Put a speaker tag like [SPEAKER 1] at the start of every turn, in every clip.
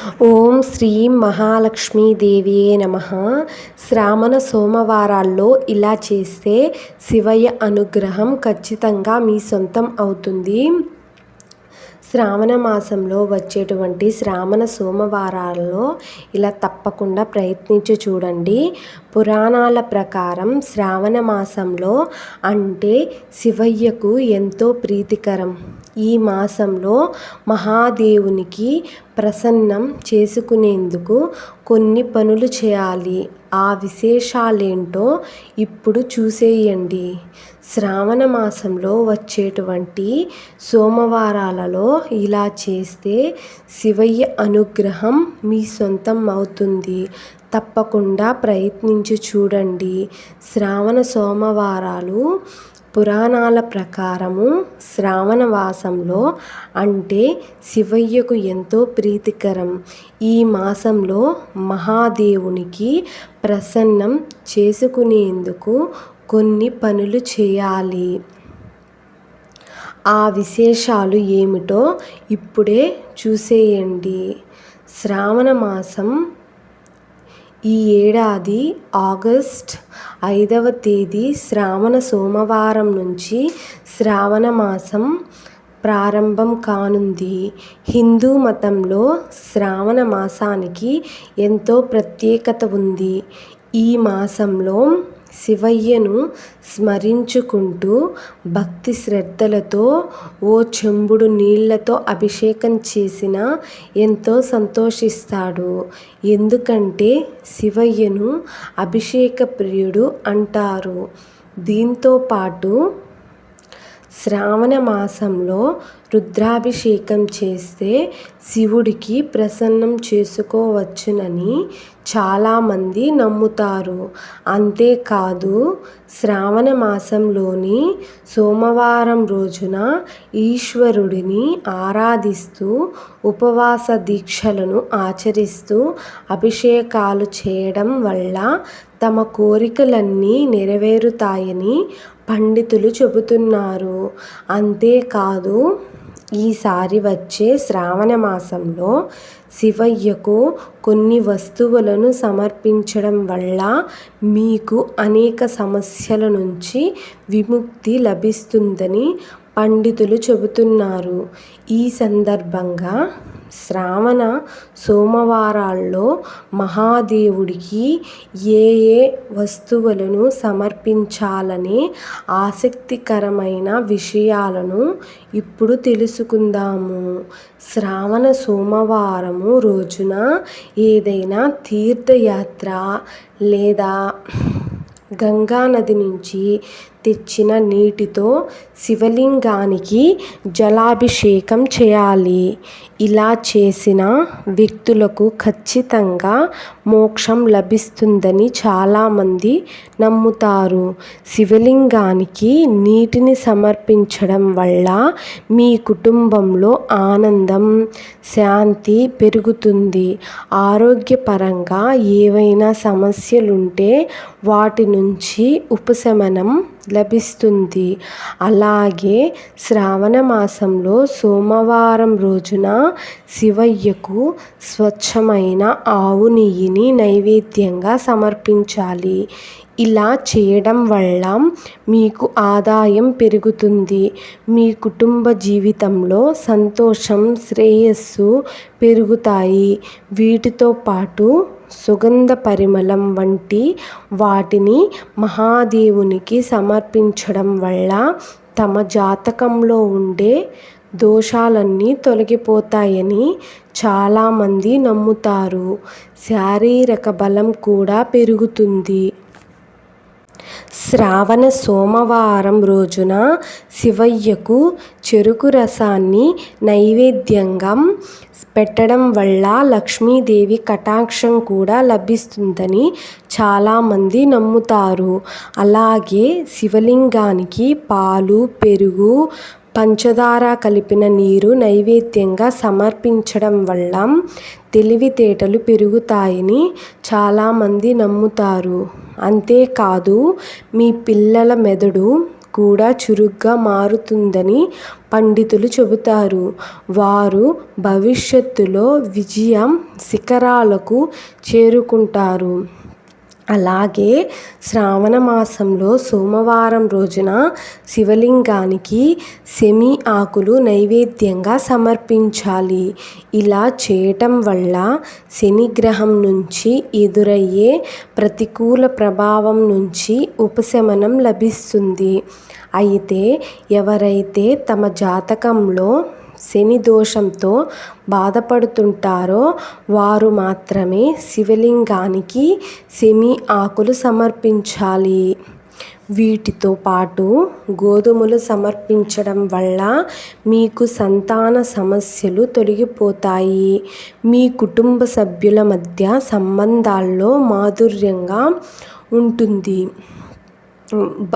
[SPEAKER 1] ఓం శ్రీ మహాలక్ష్మీదేవియే నమః. శ్రావణ సోమవారాల్లో ఇలా చేస్తే శివయ్య అనుగ్రహం ఖచ్చితంగా మీ సొంతం అవుతుంది. శ్రావణ మాసంలో వచ్చేటువంటి శ్రావణ సోమవారాల్లో ఇలా తప్పకుండా ప్రయత్నించి చూడండి. పురాణాల ప్రకారం శ్రావణ మాసంలో అంటే శివయ్యకు ఎంతో ప్రీతికరం. ఈ మాసంలో మహాదేవునికి ప్రసన్నం చేసుకునేందుకు కొన్ని పనులు చేయాలి. ఆ విశేషాలేంటో ఇప్పుడు చూసేయండి. శ్రావణ మాసంలో వచ్చేటువంటి సోమవారాలలో ఇలా చేస్తే శివయ్య అనుగ్రహం మీ సొంతం అవుతుంది. తప్పకుండా ప్రయత్నించి చూడండి. శ్రావణ సోమవారాలు పురాణాల ప్రకారము శ్రావణ మాసంలో అంటే శివయ్యకు ఎంతో ప్రీతికరం. ఈ మాసంలో మహాదేవునికి ప్రసన్నం చేసుకునేందుకు కొన్ని పనులు చేయాలి. ఆ విశేషాలు ఏమిటో ఇప్పుడే చూసేయండి. శ్రావణ మాసం ఈ ఏడాది ఆగస్ట్ 5వ తేదీ శ్రావణ సోమవారం నుంచి శ్రావణ మాసం ప్రారంభం కానుంది. హిందూ మతంలో శ్రావణ మాసానికి ఎంతో ప్రత్యేకత ఉంది. ఈ మాసంలో శివయ్యను స్మరించుకుంటూ భక్తి శ్రద్ధలతో ఓ చెంబుడు నీళ్లతో అభిషేకం చేసినా ఎంతో సంతోషిస్తాడు. ఎందుకంటే శివయ్యను అభిషేక ప్రియుడు అంటారు. దీంతో పాటు శ్రావణ మాసంలో రుద్రాభిషేకం చేస్తే శివుడికి ప్రసన్నం చేసుకోవచ్చునని చాలామంది నమ్ముతారు. అంతేకాదు శ్రావణ మాసంలోని సోమవారం రోజున ఈశ్వరుడిని ఆరాధిస్తూ ఉపవాస దీక్షలను ఆచరిస్తూ అభిషేకాలు చేయడం వల్ల తమ కోరికలన్నీ నెరవేరుతాయని పండితులు చెబుతున్నారు. అంతేకాదు ఈసారి వచ్చే శ్రావణ మాసంలో శివయ్యకు కొన్ని వస్తువులను సమర్పించడం వల్ల మీకు అనేక సమస్యల నుంచి విముక్తి లభిస్తుందని పండితులు చెబుతున్నారు. ఈ సందర్భంగా శ్రావణ సోమవారాల్లో మహాదేవుడికి ఏ ఏ వస్తువులను సమర్పించాలనే ఆసక్తికరమైన విషయాలను ఇప్పుడు తెలుసుకుందాము. శ్రావణ సోమవారము రోజున ఏదైనా తీర్థయాత్ర లేదా గంగా నది నుంచి తెచ్చిన నీటితో శివలింగానికి జలాభిషేకం చేయాలి. ఇలా చేసిన వ్యక్తులకు ఖచ్చితంగా మోక్షం లభిస్తుందని చాలామంది నమ్ముతారు. శివలింగానికి నీటిని సమర్పించడం వల్ల మీ కుటుంబంలో ఆనందం, శాంతి పెరుగుతుంది. ఆరోగ్యపరంగా ఏవైనా సమస్యలుంటే వాటి నుంచి ఉపశమనం లభిస్తుంది. అలాగే శ్రావణ మాసంలో సోమవారం రోజున శివయ్యకు స్వచ్ఛమైన ఆవు నెయ్యిని నైవేద్యంగా సమర్పించాలి. ఇలా చేయడం వల్ల మీకు ఆదాయం పెరుగుతుంది. మీ కుటుంబ జీవితంలో సంతోషం, శ్రేయస్సు పెరుగుతాయి. వీటితో పాటు సుగంధ పరిమళం వంటి వాటిని మహాదేవునికి సమర్పించడం వల్ల తమ జాతకంలో ఉండే దోషాలన్నీ తొలగిపోతాయని చాలామంది నమ్ముతారు. శారీరక బలం కూడా పెరుగుతుంది. శ్రావణ సోమవారం రోజున శివయ్యకు చెరుకు రసాన్ని నైవేద్యంగా పెట్టడం వల్ల లక్ష్మీదేవి కటాక్షం కూడా లభిస్తుందని చాలామంది నమ్ముతారు. అలాగే శివలింగానికి పాలు, పెరుగు, పంచదార కలిపిన నీరు నైవేద్యంగా సమర్పించడం వల్ల తెలివితేటలు పెరుగుతాయని చాలామంది నమ్ముతారు. అంతేకాదు మీ పిల్లల మెదడు కూడా చురుగ్గా మారుతుందని పండితులు చెబుతారు. వారు భవిష్యత్తులో విజయ శిఖరాలకు చేరుకుంటారు. అలాగే శ్రావణ మాసంలో సోమవారం రోజున శివలింగానికి సెమి ఆకులు నైవేద్యంగా సమర్పించాలి. ఇలా చేయటం వల్ల శనిగ్రహం నుంచి ఎదురయ్యే ప్రతికూల ప్రభావం నుంచి ఉపశమనం లభిస్తుంది. అయితే ఎవరైతే తమ జాతకంలో శని దోషంతో బాధపడుతుంటారో వారు మాత్రమే శివలింగానికి సెమి ఆకులు సమర్పించాలి. వీటితో పాటు గోధుమలు సమర్పించడం వల్ల మీకు సంతాన సమస్యలు తొలగిపోతాయి. మీ కుటుంబ సభ్యుల మధ్య సంబంధాల్లో మాధుర్యంగా ఉంటుంది.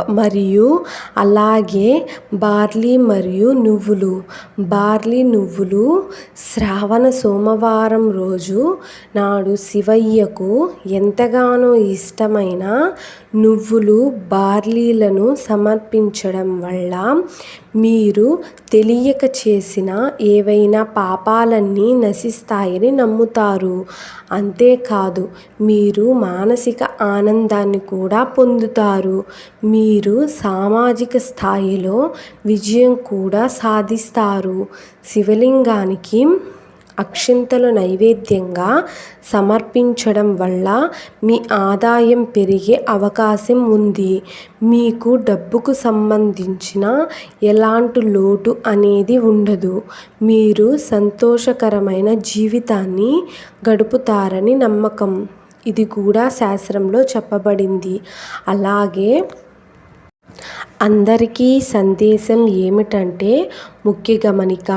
[SPEAKER 1] మరియు అలాగే బార్లీ మరియు నువ్వులు. బార్లీ నువ్వులు శ్రావణ సోమవారం రోజు నాడు శివయ్యకు ఎంతగానో ఇష్టమైన నువ్వులు, బార్లీలను సమర్పించడం వల్ల మీరు తెలియక చేసిన ఏవైనా పాపాలన్నీ నశిస్తాయని నమ్ముతారు. అంతేకాదు మీరు మానసిక ఆనందాన్ని కూడా పొందుతారు. మీరు సామాజిక స్థాయిలో విజయం కూడా సాధిస్తారు. శివలింగానికి అక్షింతలు నైవేద్యంగా సమర్పించడం వల్ల మీ ఆదాయం పెరిగే అవకాశం ఉంది. మీకు డబ్బుకు సంబంధించిన ఎలాంటి లోటు అనేది ఉండదు. మీరు సంతోషకరమైన జీవితాన్ని గడుపుతారని నమ్మకం. ఇది కూడా శాస్త్రంలో చెప్పబడింది. అలాగే అందరికీ సందేశం ఏమిటంటే ముఖ్య గమనిక.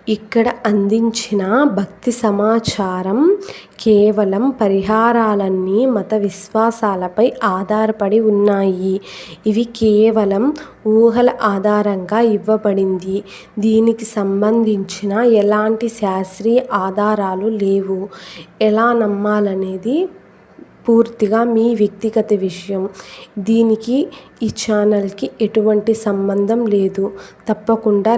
[SPEAKER 1] ఇక్కడ అందించిన భక్తి సమాచారం కేవలం పరిహారాలన్నీ మత విశ్వాసాలపై ఆధారపడి ఉన్నాయి. ఇవి కేవలం ఊహల ఆధారంగా ఇవ్వబడింది. దీనికి సంబంధించిన ఎలాంటి శాస్త్రీయ ఆధారాలు లేవు. ఎలా నమ్మాలనేది పూర్తిగా మీ వ్యక్తిగత విషయం. దీనికి ఈ ఛానల్కి ఎటువంటి సంబంధం లేదు. తప్పకుండా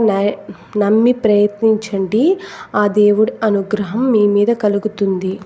[SPEAKER 1] నమ్మి ప్రయత్నించండి. ఆ దేవుడి అనుగ్రహం మీ మీద కలుగుతుంది.